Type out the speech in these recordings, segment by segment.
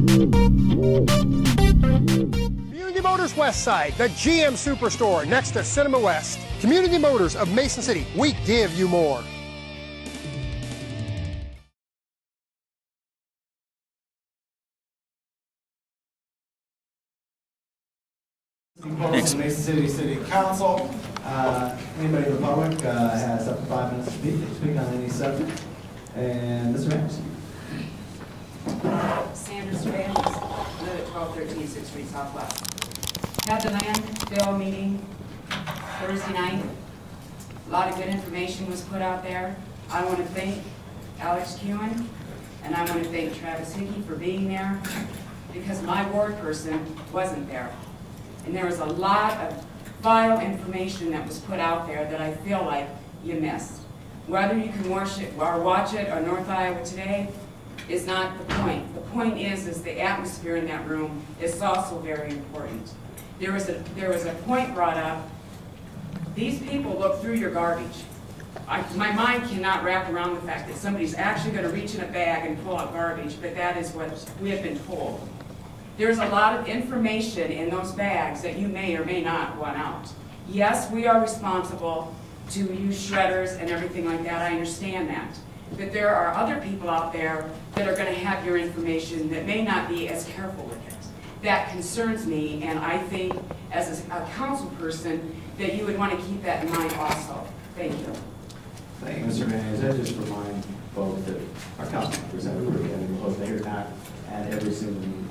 Community Motors West Side, the GM Superstore next to Cinema West. Community Motors of Mason City, we give you more. Mason City Council. Anybody in the public has up to 5 minutes to speak on any subject. And Mr. Anderson. Sandra Strand, live at 1213 6th Street Southwest. Had the landfill meeting Thursday night. A lot of good information was put out there. I want to thank Alex Kewen and I want to thank Travis Hickey for being there because my board person wasn't there. And there was a lot of vital information that was put out there that I feel like you missed. Whether you can watch it on North Iowa Today is not the point. The point is the atmosphere in that room is also very important. There was a point brought up. These people look through your garbage. My mind cannot wrap around the fact that somebody's actually going to reach in a bag and pull out garbage, but that is what we have been told. There's a lot of information in those bags that you may or may not want out. Yes, we are responsible to use shredders and everything like that. I understand that. But there are other people out there that are going to have your information that may not be as careful with it. That concerns me, and I think as a council person that you would want to keep that in mind also. Thank you. Thank you, Mr. Mayes. I just remind folks that our council representative and they're not at every single meeting.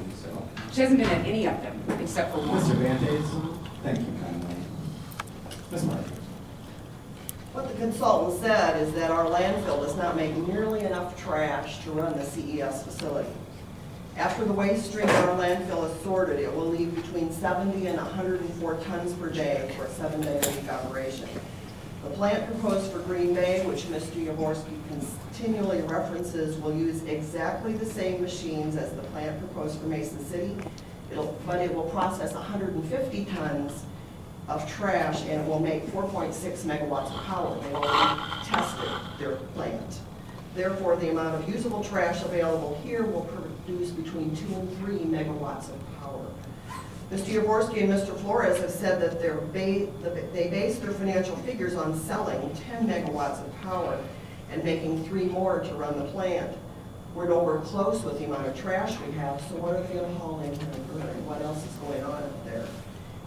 She hasn't been at any of them, except for one. Mr. Vantage, thank you kindly. Ms. Martin. What the consultant said is that our landfill does not make nearly enough trash to run the CES facility. After the waste stream in our landfill is sorted, it will leave between 70 and 104 tons per day for a 7-day-a-week operation. The plant proposed for Green Bay, which Mr. Yavorski continually references, will use exactly the same machines as the plant proposed for Mason City, but it will process 150 tons of trash and it will make 4.6 megawatts of power. They already tested their plant. Therefore, the amount of usable trash available here will produce between 2 and 3 megawatts of power. Mr. Yavorski and Mr. Flores have said that they base their financial figures on selling 10 megawatts of power and making 3 more to run the plant. We're nowhere close with the amount of trash we have, so what are they going to haul in here and burn? What else is going on up there?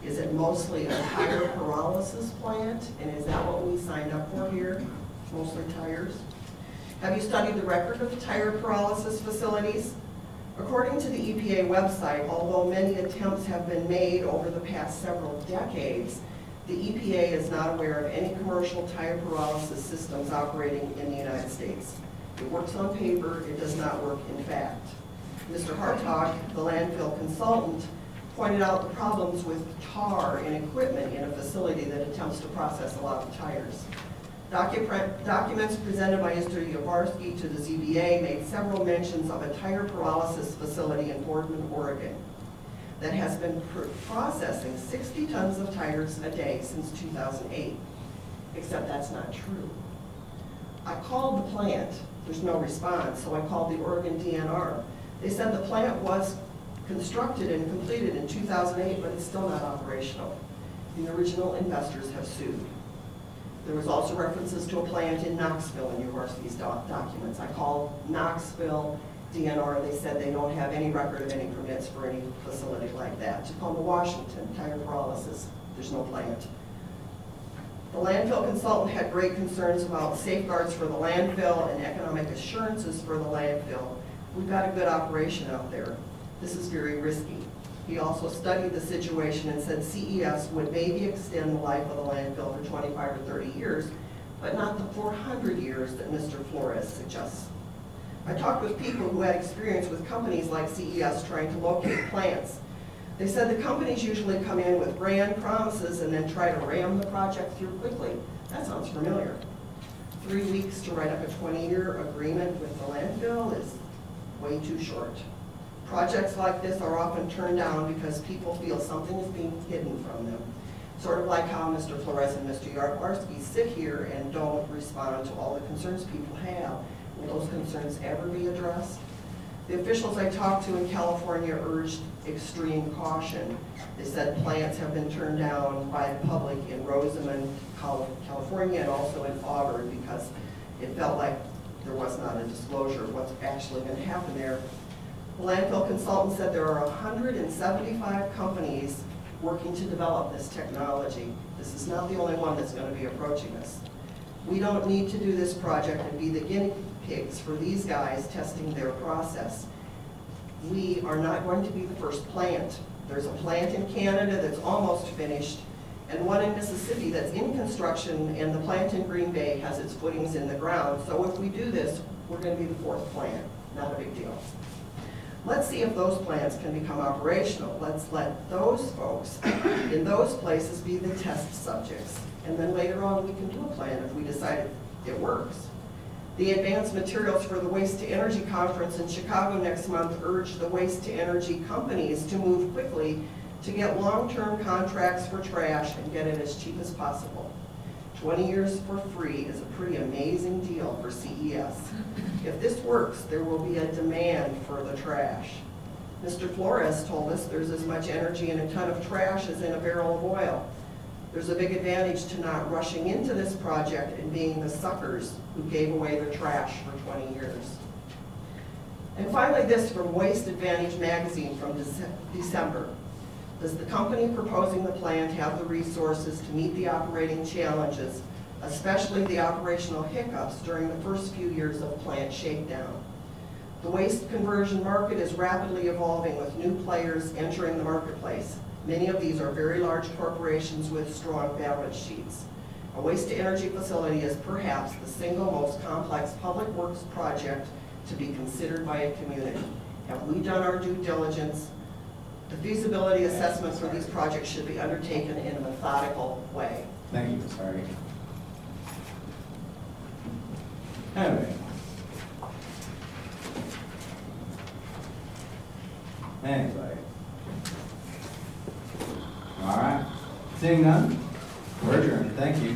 Is it mostly a tire pyrolysis plant? And is that what we signed up for here? Mostly tires? Have you studied the record of tire pyrolysis facilities? According to the EPA website, although many attempts have been made over the past several decades, the EPA is not aware of any commercial tire pyrolysis systems operating in the United States. It works on paper, it does not work in fact. Mr. Hartog, the landfill consultant, pointed out the problems with tar and equipment in a facility that attempts to process a lot of tires. Documents presented by Mr. Yavorski to the ZBA made several mentions of a tire pyrolysis facility in Boardman, Oregon that has been processing 60 tons of tires a day since 2008, except that's not true. I called the plant, there's no response, so I called the Oregon DNR. They said the plant was constructed and completed in 2008, but it's still not operational. The original investors have sued. There was also references to a plant in Knoxville in Yavorski's documents. I called Knoxville DNR, they said they don't have any record of any permits for any facility like that. Tacoma, Washington, tire pyrolysis, there's no plant. The landfill consultant had great concerns about safeguards for the landfill and economic assurances for the landfill. We've got a good operation out there. This is very risky. He also studied the situation and said CES would maybe extend the life of the landfill for 25 or 30 years, but not the 400 years that Mr. Flores suggests. I talked with people who had experience with companies like CES trying to locate plants. They said the companies usually come in with grand promises and then try to ram the project through quickly. That sounds familiar. 3 weeks to write up a 20-year agreement with the landfill is way too short. Projects like this are often turned down because people feel something is being hidden from them. Sort of like how Mr. Flores and Mr. Yavorski sit here and don't respond to all the concerns people have. Will those concerns ever be addressed? The officials I talked to in California urged extreme caution. They said plants have been turned down by the public in Rosamond, California, and also in Auburn because it felt like there was not a disclosure of what's actually going to happen there. The landfill consultant said there are 175 companies working to develop this technology. This is not the only one that's going to be approaching this. We don't need to do this project and be the guinea pigs for these guys testing their process. We are not going to be the first plant. There's a plant in Canada that's almost finished, and one in Mississippi that's in construction, and the plant in Green Bay has its footings in the ground. So if we do this, we're going to be the fourth plant. Not a big deal. Let's see if those plants can become operational. Let's let those folks in those places be the test subjects. And then later on we can do a plan if we decide it works. The Advanced Materials for the Waste to Energy Conference in Chicago next month urged the waste to energy companies to move quickly to get long-term contracts for trash and get it as cheap as possible. 20 years for free is a pretty amazing deal for CES. If this works, there will be a demand for the trash. Mr. Flores told us there's as much energy in a ton of trash as in a barrel of oil. There's a big advantage to not rushing into this project and being the suckers who gave away their trash for 20 years. And finally, this from Waste Advantage magazine from December. Does the company proposing the plant have the resources to meet the operating challenges, especially the operational hiccups during the first few years of plant shakedown? The waste conversion market is rapidly evolving with new players entering the marketplace. Many of these are very large corporations with strong balance sheets. A waste-to-energy facility is perhaps the single most complex public works project to be considered by a community. Have we done our due diligence? The feasibility assessments for these projects should be undertaken in a methodical way. Thank you, Ms. Hardy. Anyway. Anybody? All right. Seeing none, we're adjourned. Thank you.